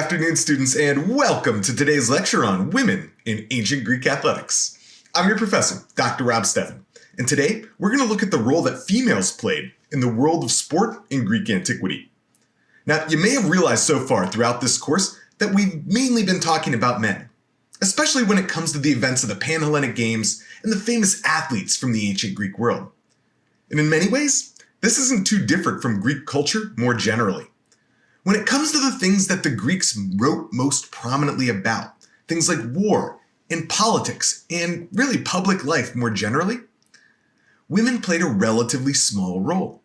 afternoon, students, and welcome to today's lecture on women in ancient Greek athletics. I'm your professor, Dr. Rob Steffen, and today we're going to look at the role that females played in the world of sport in Greek antiquity. Now, you may have realized so far throughout this course that we've mainly been talking about men, especially when it comes to the events of the Pan-Hellenic Games and the famous athletes from the ancient Greek world. And in many ways, this isn't too different from Greek culture more generally. When it comes to the things that the Greeks wrote most prominently about, things like war and politics and really public life more generally, women played a relatively small role.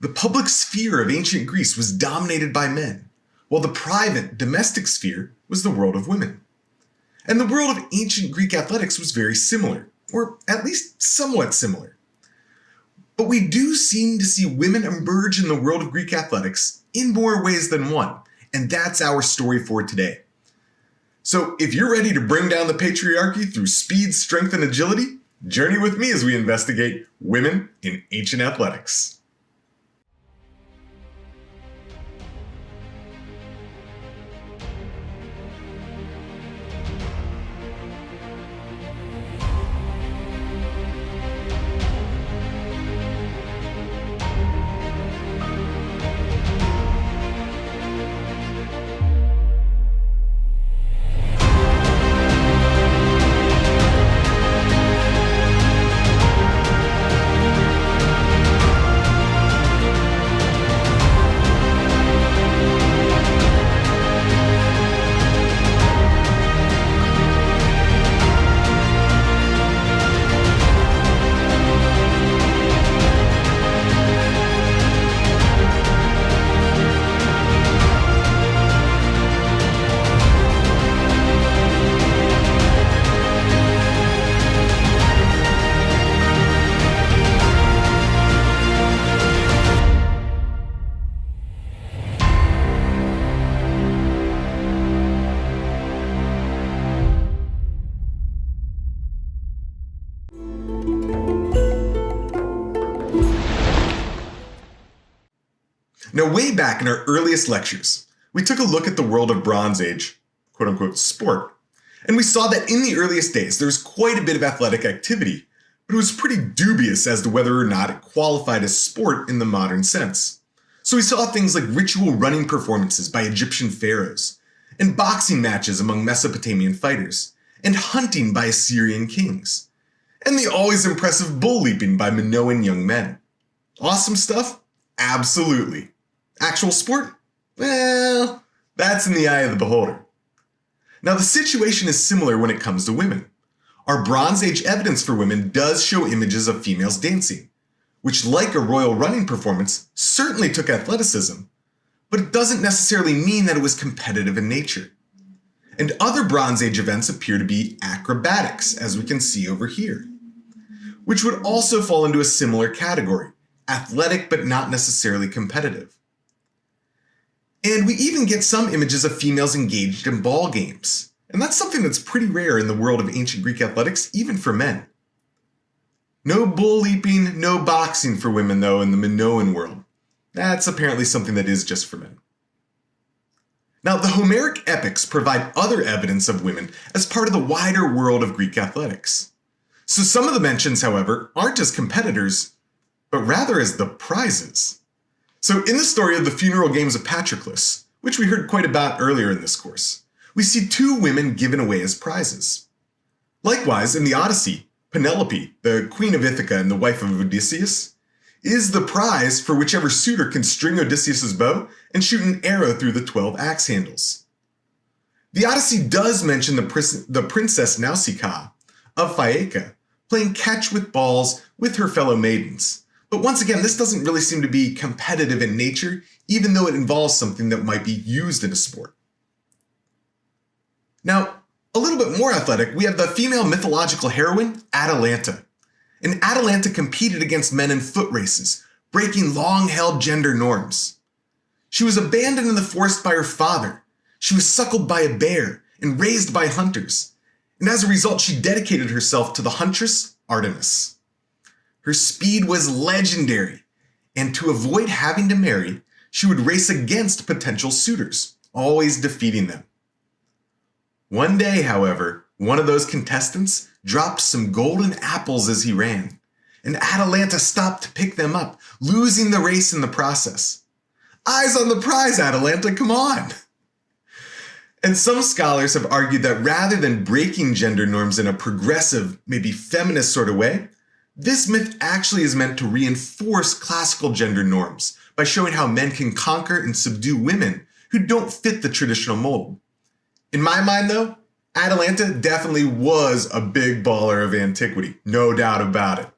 The public sphere of ancient Greece was dominated by men, while the private, domestic sphere was the world of women. And the world of ancient Greek athletics was very similar, or at least somewhat similar. But we do seem to see women emerge in the world of Greek athletics in more ways than one, and that's our story for today. So if you're ready to bring down the patriarchy through speed, strength, and agility, journey with me as we investigate women in ancient athletics. Now, way back in our earliest lectures, we took a look at the world of Bronze Age, quote-unquote, sport. And we saw that in the earliest days, there was quite a bit of athletic activity, but it was pretty dubious as to whether or not it qualified as sport in the modern sense. So we saw things like ritual running performances by Egyptian pharaohs, and boxing matches among Mesopotamian fighters, and hunting by Assyrian kings, and the always impressive bull leaping by Minoan young men. Awesome stuff? Absolutely. Actual sport? Well, that's in the eye of the beholder. Now, the situation is similar when it comes to women. Our Bronze Age evidence for women does show images of females dancing, which, like a royal running performance, certainly took athleticism, but it doesn't necessarily mean that it was competitive in nature. And other Bronze Age events appear to be acrobatics, as we can see over here, which would also fall into a similar category, athletic but not necessarily competitive. And we even get some images of females engaged in ball games. And that's something that's pretty rare in the world of ancient Greek athletics, even for men. No bull leaping, no boxing for women, though, in the Minoan world. That's apparently something that is just for men. Now, the Homeric epics provide other evidence of women as part of the wider world of Greek athletics. So some of the mentions, however, aren't as competitors, but rather as the prizes. So in the story of the funeral games of Patroclus, which we heard quite about earlier in this course, we see two women given away as prizes. Likewise, in the Odyssey, Penelope, the queen of Ithaca and the wife of Odysseus, is the prize for whichever suitor can string Odysseus' bow and shoot an arrow through the 12 axe handles. The Odyssey does mention the princess Nausicaa of Phaeaca playing catch with balls with her fellow maidens. But once again, this doesn't really seem to be competitive in nature, even though it involves something that might be used in a sport. Now, a little bit more athletic, we have the female mythological heroine, Atalanta. And Atalanta competed against men in foot races, breaking long-held gender norms. She was abandoned in the forest by her father. She was suckled by a bear and raised by hunters. And as a result, she dedicated herself to the huntress, Artemis. Her speed was legendary, and to avoid having to marry, she would race against potential suitors, always defeating them. One day, however, one of those contestants dropped some golden apples as he ran, and Atalanta stopped to pick them up, losing the race in the process. Eyes on the prize, Atalanta, come on! And some scholars have argued that rather than breaking gender norms in a progressive, maybe feminist sort of way, this myth actually is meant to reinforce classical gender norms by showing how men can conquer and subdue women who don't fit the traditional mold. In my mind, though, Atalanta definitely was a big baller of antiquity, no doubt about it.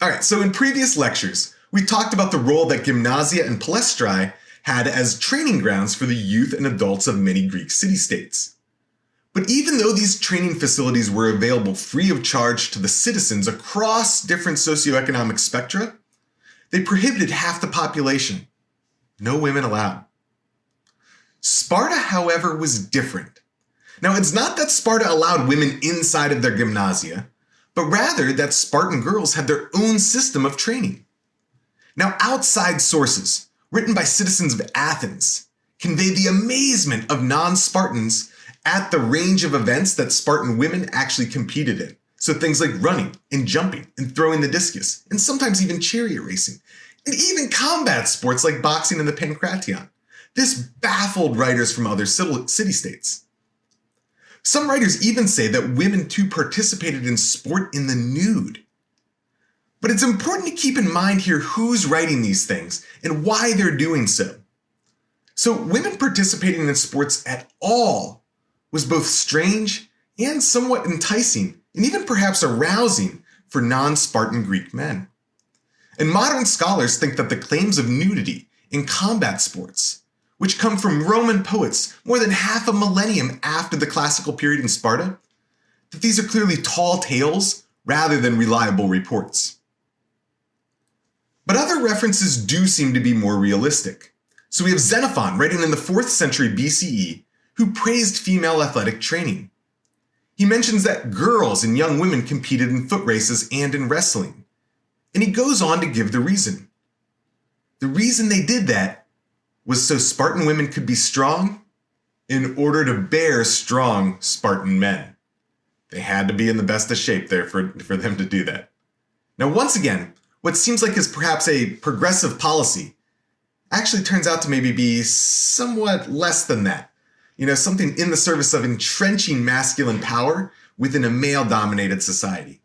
Alright, so in previous lectures, we talked about the role that gymnasia and palaestrae had as training grounds for the youth and adults of many Greek city-states. But even though these training facilities were available free of charge to the citizens across different socioeconomic spectra, they prohibited half the population. No women allowed. Sparta, however, was different. Now, it's not that Sparta allowed women inside of their gymnasia, but rather that Spartan girls had their own system of training. Now, outside sources, written by citizens of Athens, convey the amazement of non-Spartans at the range of events that Spartan women actually competed in. So things like running and jumping and throwing the discus, and sometimes even chariot racing, and even combat sports like boxing and the pankration. This baffled writers from other city-states. Some writers even say that women too participated in sport in the nude. But it's important to keep in mind here who's writing these things and why they're doing so. So women participating in sports at all was both strange and somewhat enticing, and even perhaps arousing for non-Spartan Greek men. And modern scholars think that the claims of nudity in combat sports, which come from Roman poets more than half a millennium after the classical period in Sparta, that these are clearly tall tales rather than reliable reports. But other references do seem to be more realistic. So we have Xenophon writing in the 4th century BCE who praised female athletic training. He mentions that girls and young women competed in foot races and in wrestling. And he goes on to give the reason. The reason they did that was so Spartan women could be strong in order to bear strong Spartan men. They had to be in the best of shape there for them to do that. Now, once again, what seems like is perhaps a progressive policy actually turns out to maybe be somewhat less than that. Something in the service of entrenching masculine power within a male-dominated society.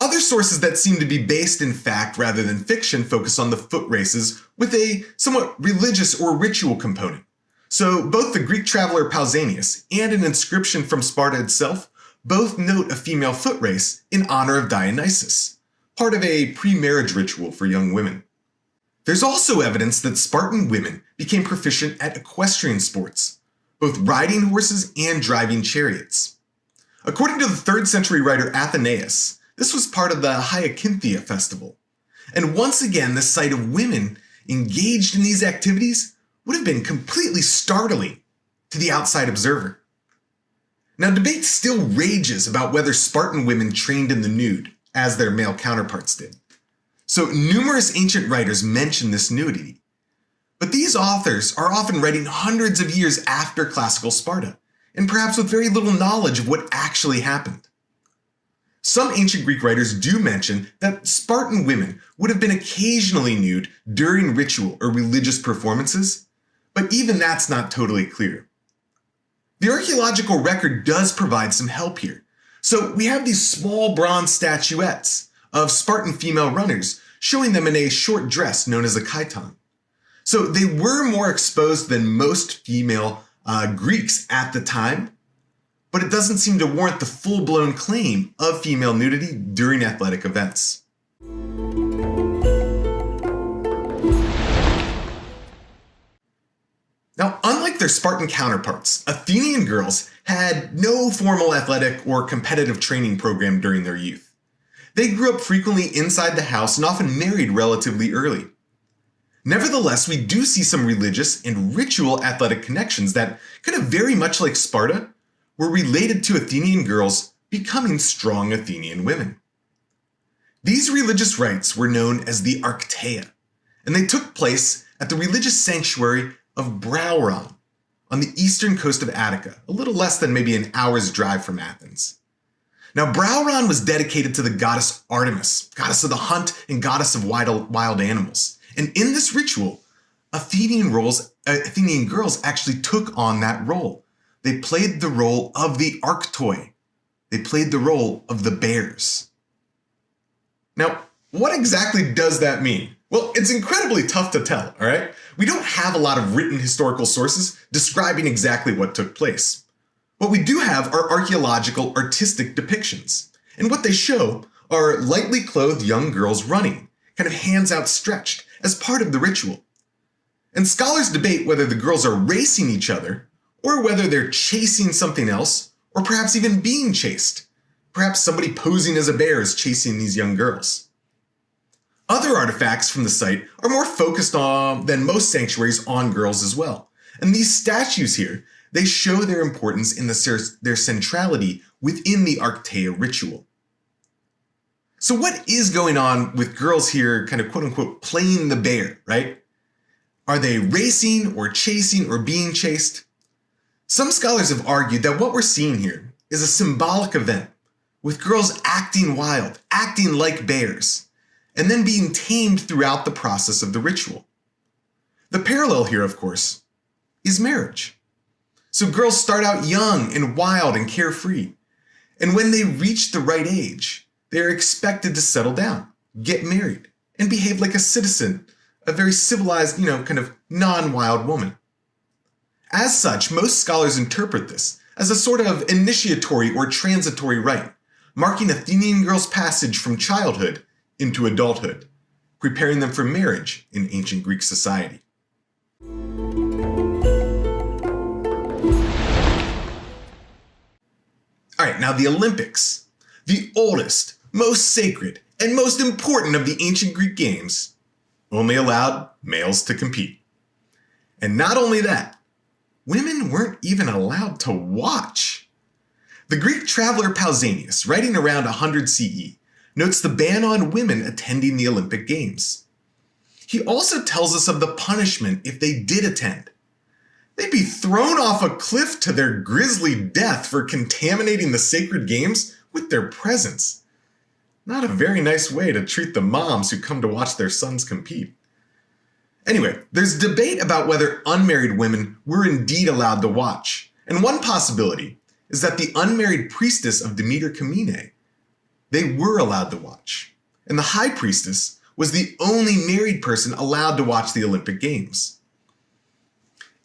Other sources that seem to be based in fact rather than fiction focus on the foot races with a somewhat religious or ritual component. So both the Greek traveler Pausanias and an inscription from Sparta itself both note a female foot race in honor of Dionysus, part of a pre-marriage ritual for young women. There's also evidence that Spartan women became proficient at equestrian sports, both riding horses and driving chariots. According to the 3rd century writer Athenaeus, this was part of the Hyacinthia festival. And once again, the sight of women engaged in these activities would have been completely startling to the outside observer. Now, debate still rages about whether Spartan women trained in the nude, as their male counterparts did. So numerous ancient writers mention this nudity. But these authors are often writing hundreds of years after classical Sparta, and perhaps with very little knowledge of what actually happened. Some ancient Greek writers do mention that Spartan women would have been occasionally nude during ritual or religious performances, but even that's not totally clear. The archaeological record does provide some help here. So we have these small bronze statuettes of Spartan female runners showing them in a short dress known as a chiton. So they were more exposed than most female Greeks at the time, but it doesn't seem to warrant the full-blown claim of female nudity during athletic events. Now, unlike their Spartan counterparts, Athenian girls had no formal athletic or competitive training program during their youth. They grew up frequently inside the house and often married relatively early. Nevertheless, we do see some religious and ritual athletic connections that, kind of very much like Sparta, were related to Athenian girls becoming strong Athenian women. These religious rites were known as the Arctea, and they took place at the religious sanctuary of Brauron on the eastern coast of Attica, a little less than maybe an hour's drive from Athens. Now, Brauron was dedicated to the goddess Artemis, goddess of the hunt and goddess of wild animals. And in this ritual, Athenian girls actually took on that role. They played the role of the Arctoi. They played the role of the bears. Now, what exactly does that mean? Well, it's incredibly tough to tell, all right? We don't have a lot of written historical sources describing exactly what took place. What we do have are archaeological artistic depictions. And what they show are lightly clothed young girls running, kind of hands outstretched, as part of the ritual. And scholars debate whether the girls are racing each other, or whether they're chasing something else, or perhaps even being chased. Perhaps somebody posing as a bear is chasing these young girls. Other artifacts from the site are more focused on than most sanctuaries on girls as well. And these statues here, they show their importance in their centrality within the Arctea ritual. So what is going on with girls here kind of quote unquote playing the bear, right? Are they racing or chasing or being chased? Some scholars have argued that what we're seeing here is a symbolic event, with girls acting wild, acting like bears, and then being tamed throughout the process of the ritual. The parallel here, of course, is marriage. So girls start out young and wild and carefree, and when they reach the right age, they are expected to settle down, get married, and behave like a citizen, a very civilized, kind of non-wild woman. As such, most scholars interpret this as a sort of initiatory or transitory rite, marking Athenian girls' passage from childhood into adulthood, preparing them for marriage in ancient Greek society. All right, now the Olympics, the oldest, most sacred, and most important of the ancient Greek games, only allowed males to compete. And not only that, women weren't even allowed to watch. The Greek traveler Pausanias, writing around 100 CE, notes the ban on women attending the Olympic Games. He also tells us of the punishment if they did attend. They'd be thrown off a cliff to their grisly death for contaminating the sacred games with their presence. Not a very nice way to treat the moms who come to watch their sons compete. Anyway, there's debate about whether unmarried women were indeed allowed to watch. And one possibility is that the unmarried priestess of Demeter Kamine, they were allowed to watch. And the high priestess was the only married person allowed to watch the Olympic Games.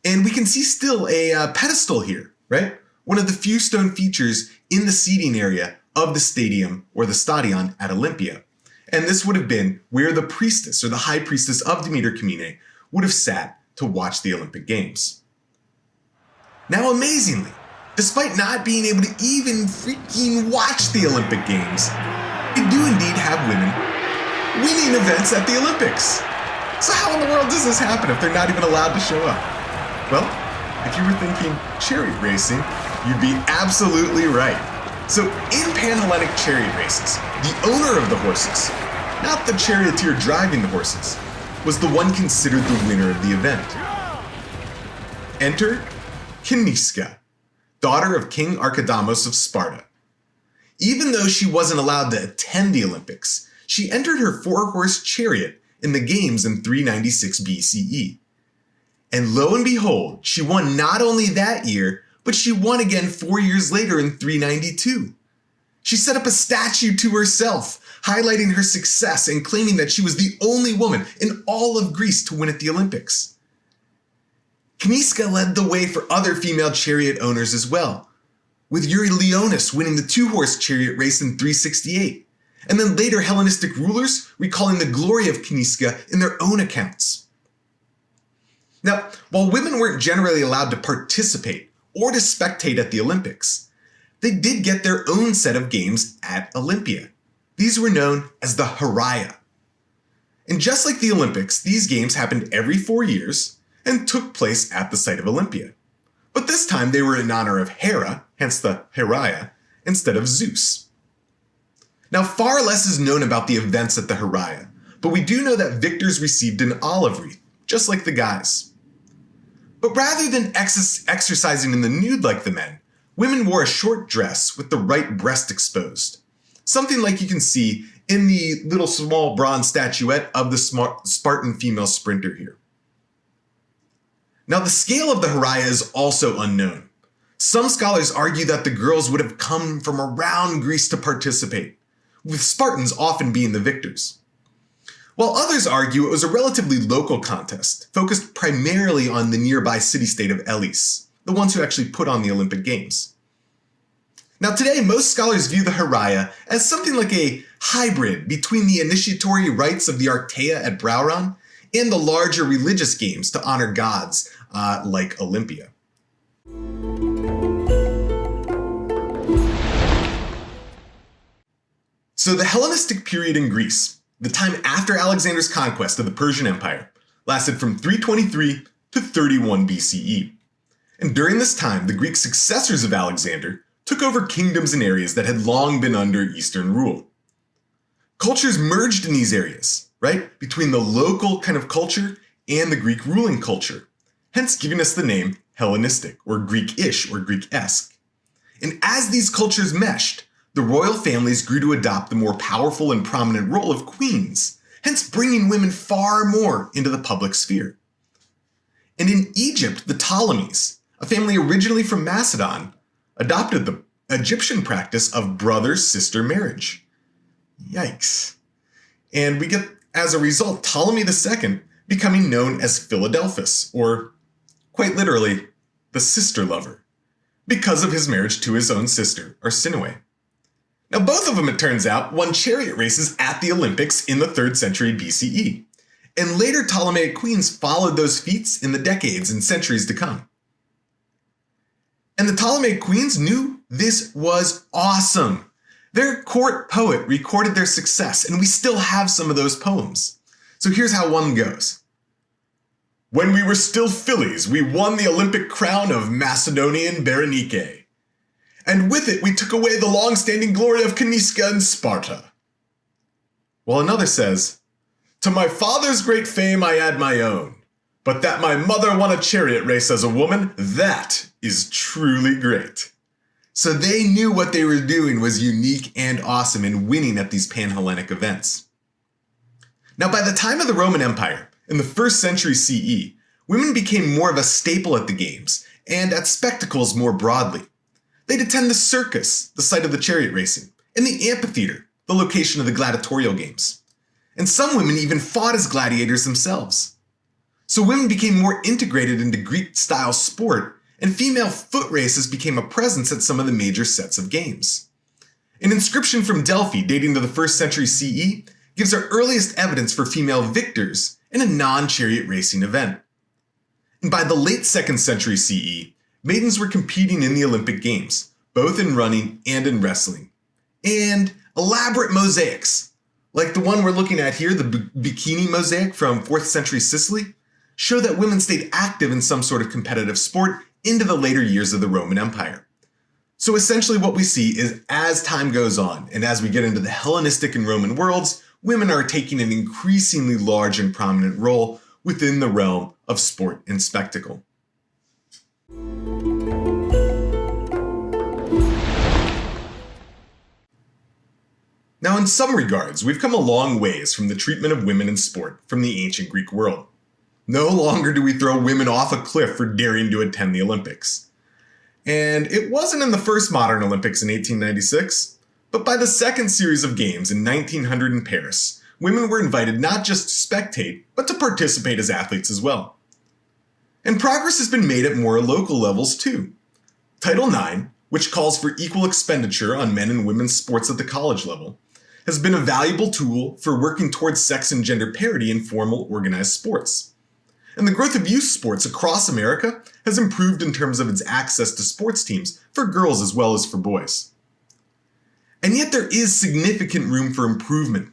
And we can see still a pedestal here, right? One of the few stone features in the seating area of the stadium or the stadion at Olympia. And this would have been where the priestess or the high priestess of Demeter Kamine would have sat to watch the Olympic Games. Now, amazingly, despite not being able to even freaking watch the Olympic Games, we do indeed have women winning events at the Olympics. So how in the world does this happen if they're not even allowed to show up? Well, if you were thinking chariot racing, you'd be absolutely right. So in Pan-Hellenic chariot races, the owner of the horses, not the charioteer driving the horses, was the one considered the winner of the event. Enter Kiniska, daughter of King Archidamos of Sparta. Even though she wasn't allowed to attend the Olympics, she entered her four-horse chariot in the games in 396 BCE. And lo and behold, she won not only that year, but she won again 4 years later in 392. She set up a statue to herself, highlighting her success and claiming that she was the only woman in all of Greece to win at the Olympics. Kiniska led the way for other female chariot owners as well, with Euryleonis winning the two-horse chariot race in 368, and then later Hellenistic rulers recalling the glory of Kiniska in their own accounts. Now, while women weren't generally allowed to participate or to spectate at the Olympics, they did get their own set of games at Olympia. These were known as the Heraia. And just like the Olympics, these games happened every 4 years and took place at the site of Olympia. But this time they were in honor of Hera, hence the Heraia, instead of Zeus. Now, far less is known about the events at the Heraia, but we do know that victors received an olive wreath, just like the guys. But rather than exercising in the nude like the men, women wore a short dress with the right breast exposed. Something like you can see in the little small bronze statuette of the Spartan female sprinter here. Now, the scale of the Heraia is also unknown. Some scholars argue that the girls would have come from around Greece to participate, with Spartans often being the victors. While others argue it was a relatively local contest, focused primarily on the nearby city-state of Elis, the ones who actually put on the Olympic Games. Now today, most scholars view the Heraia as something like a hybrid between the initiatory rites of the Archaea at Brauron and the larger religious games to honor gods like Olympia. So the Hellenistic period in Greece, the time after Alexander's conquest of the Persian Empire, lasted from 323 to 31 BCE. And during this time, the Greek successors of Alexander took over kingdoms and areas that had long been under Eastern rule. Cultures merged in these areas, right, between the local kind of culture and the Greek ruling culture, hence giving us the name Hellenistic, or Greek-ish, or Greek-esque. And as these cultures meshed, the royal families grew to adopt the more powerful and prominent role of queens, hence bringing women far more into the public sphere. And in Egypt, the Ptolemies, a family originally from Macedon, adopted the Egyptian practice of brother-sister marriage. Yikes. And we get, as a result, Ptolemy II becoming known as Philadelphus, or quite literally, the sister lover, because of his marriage to his own sister, Arsinoe. Now, both of them, it turns out, won chariot races at the Olympics in the 3rd century BCE, and later Ptolemaic queens followed those feats in the decades and centuries to come. And the Ptolemaic queens knew this was awesome. Their court poet recorded their success, and we still have some of those poems. So here's how one goes. When we were still fillies, we won the Olympic crown of Macedonian Berenike. And with it, we took away the long-standing glory of Caniska and Sparta. While another says, to my father's great fame I add my own, but that my mother won a chariot race as a woman, that is truly great. So they knew what they were doing was unique and awesome in winning at these Pan-Hellenic events. Now, by the time of the Roman Empire, in the 1st century CE, women became more of a staple at the games and at spectacles more broadly. They'd attend the circus, the site of the chariot racing, and the amphitheater, the location of the gladiatorial games. And some women even fought as gladiators themselves. So women became more integrated into Greek-style sport, and female foot races became a presence at some of the major sets of games. An inscription from Delphi dating to the 1st century CE gives our earliest evidence for female victors in a non-chariot racing event. And by the late 2nd century CE, maidens were competing in the Olympic Games, both in running and in wrestling. And elaborate mosaics, like the one we're looking at here, the bikini mosaic from 4th century Sicily, show that women stayed active in some sort of competitive sport into the later years of the Roman Empire. So essentially what we see is as time goes on, and as we get into the Hellenistic and Roman worlds, women are taking an increasingly large and prominent role within the realm of sport and spectacle. Now, in some regards, we've come a long ways from the treatment of women in sport from the ancient Greek world. No longer do we throw women off a cliff for daring to attend the Olympics. And it wasn't in the first modern Olympics in 1896, but by the second series of games in 1900 in Paris, women were invited not just to spectate, but to participate as athletes as well. And progress has been made at more local levels too. Title IX, which calls for equal expenditure on men and women's sports at the college level, has been a valuable tool for working towards sex and gender parity in formal organized sports. And the growth of youth sports across America has improved in terms of its access to sports teams for girls as well as for boys. And yet there is significant room for improvement.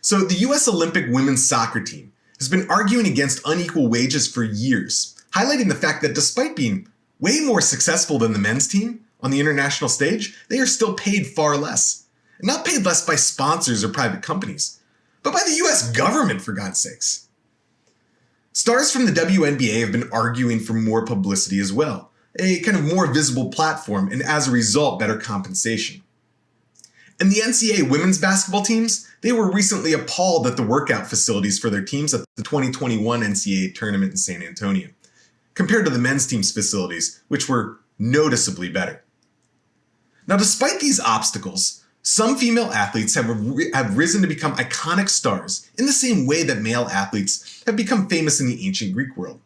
So the US Olympic women's soccer team has been arguing against unequal wages for years, highlighting the fact that despite being way more successful than the men's team on the international stage, they are still paid far less. and not paid less by sponsors or private companies, but by the US government, for God's sakes. Stars from the WNBA have been arguing for more publicity as well, a kind of more visible platform, and as a result, better compensation. And the NCAA women's basketball teams, they were recently appalled at the workout facilities for their teams at the 2021 NCAA tournament in San Antonio, compared to the men's team's facilities, which were noticeably better. Now, despite these obstacles, some female athletes have risen to become iconic stars in the same way that male athletes have become famous in the ancient Greek world.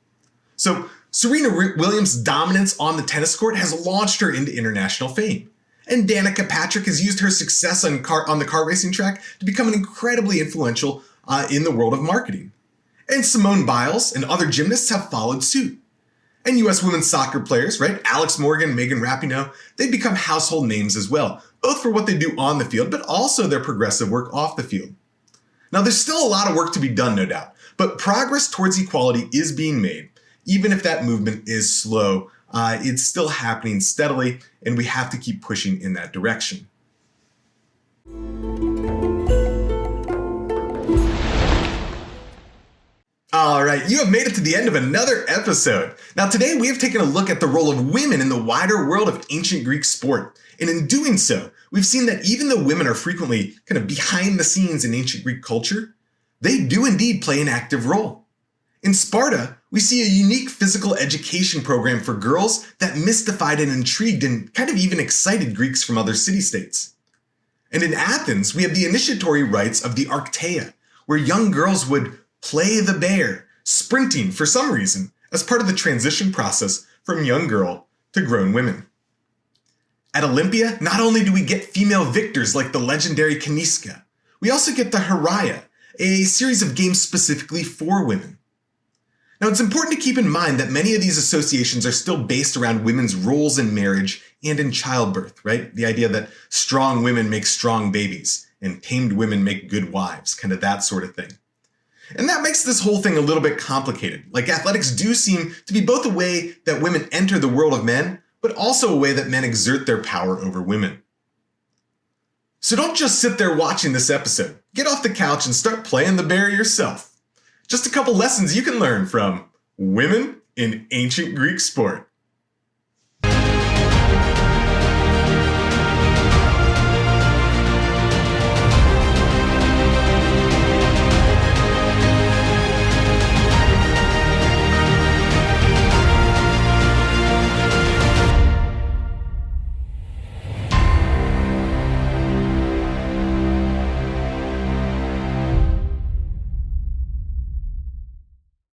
So, Serena Williams' dominance on the tennis court has launched her into international fame. And Danica Patrick has used her success on the car racing track to become incredibly influential in the world of marketing. And Simone Biles and other gymnasts have followed suit. And US women's soccer players, right? Alex Morgan, Megan Rapinoe, they've become household names as well, both for what they do on the field, but also their progressive work off the field. Now, there's still a lot of work to be done, no doubt, but progress towards equality is being made, even if that movement is slow. It's still happening steadily, and we have to keep pushing in that direction. All right, you have made it to the end of another episode. Now today we have taken a look at the role of women in the wider world of ancient Greek sport. And in doing so, we've seen that even though women are frequently kind of behind the scenes in ancient Greek culture, they do indeed play an active role. In Sparta, we see a unique physical education program for girls that mystified and intrigued and kind of even excited Greeks from other city-states. And in Athens, we have the initiatory rites of the Arctea, where young girls would play the bear, sprinting for some reason, as part of the transition process from young girl to grown women. At Olympia, not only do we get female victors like the legendary Kaniska, we also get the Heraia, a series of games specifically for women. Now, it's important to keep in mind that many of these associations are still based around women's roles in marriage and in childbirth, right? The idea that strong women make strong babies and tamed women make good wives, kind of that sort of thing. And that makes this whole thing a little bit complicated. Like, athletics do seem to be both a way that women enter the world of men, but also a way that men exert their power over women. So don't just sit there watching this episode. Get off the couch and start playing the bear yourself. Just a couple lessons you can learn from women in ancient Greek sport.